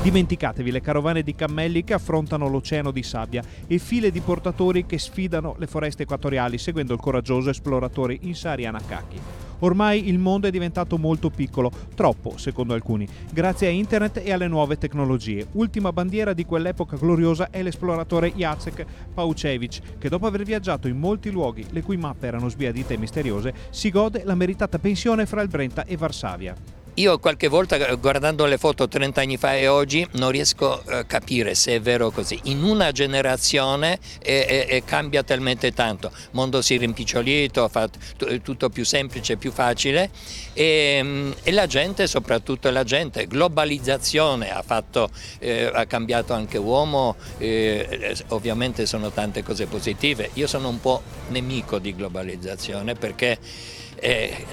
Dimenticatevi le carovane di cammelli che affrontano l'oceano di sabbia e file di portatori che sfidano le foreste equatoriali seguendo il coraggioso esploratore Insari Anakaki. Ormai il mondo è diventato molto piccolo, troppo secondo alcuni, grazie a internet e alle nuove tecnologie. Ultima bandiera di quell'epoca gloriosa è l'esploratore Jacek Paučević, che dopo aver viaggiato in molti luoghi, le cui mappe erano sbiadite e misteriose, si gode la meritata pensione fra il Brenta e Varsavia. Io qualche volta, guardando le foto 30 anni fa e oggi, non riesco a capire se è vero così. In una generazione cambia talmente tanto, il mondo si è rimpicciolito, fa tutto più semplice, più facile e la gente, soprattutto la gente, globalizzazione ha cambiato anche uomo, ovviamente sono tante cose positive. Io sono un po' nemico di globalizzazione perché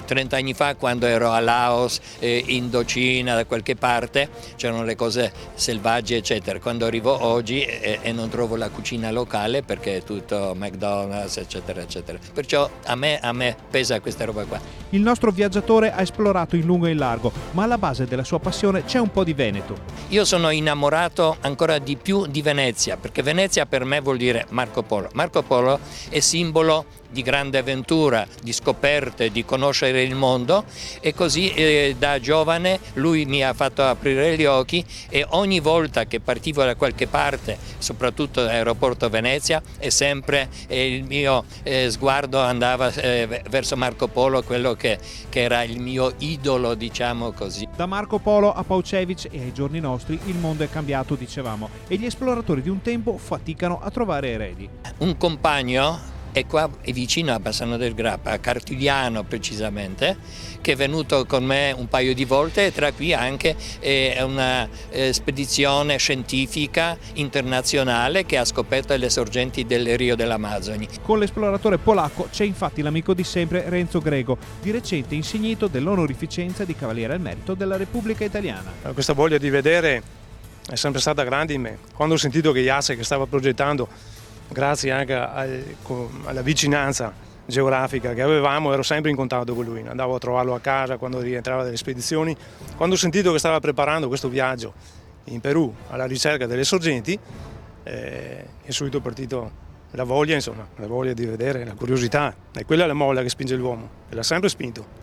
30 anni fa, quando ero a Laos, Indocina, da qualche parte, c'erano le cose selvagge eccetera. Quando arrivo oggi e non trovo la cucina locale perché è tutto McDonald's eccetera eccetera. Perciò a me pesa questa roba qua. Il nostro viaggiatore ha esplorato in lungo e in largo, ma alla base della sua passione c'è un po' di Veneto. Io sono innamorato ancora di più di Venezia, perché Venezia per me vuol dire Marco Polo. Marco Polo è simbolo di grande avventura, di scoperte, di conoscere il mondo e così da giovane lui mi ha fatto aprire gli occhi e ogni volta che partivo da qualche parte, soprattutto dall'aeroporto Venezia, e sempre il mio sguardo andava verso Marco Polo, quello che era il mio idolo, diciamo così. Da Marco Polo a Paučević e ai giorni nostri il mondo è cambiato, dicevamo, e gli esploratori di un tempo faticano a trovare eredi. Un compagno è qua è vicino a Bassano del Grappa, a Cartigliano precisamente, che è venuto con me un paio di volte e tra cui anche una spedizione scientifica internazionale che ha scoperto le sorgenti del Rio dell'Amazzoni. Con l'esploratore polacco c'è infatti l'amico di sempre Renzo Grego, di recente insignito dell'onorificenza di Cavaliere al Merito della Repubblica Italiana. Questa voglia di vedere è sempre stata grande in me. Quando ho sentito che Jacek stava progettando, grazie anche alla vicinanza geografica che avevamo, ero sempre in contatto con lui, andavo a trovarlo a casa quando rientrava dalle spedizioni. Quando ho sentito che stava preparando questo viaggio in Perù alla ricerca delle sorgenti, è subito partito la voglia di vedere, la curiosità, e quella è la molla che spinge l'uomo, e l'ha sempre spinto.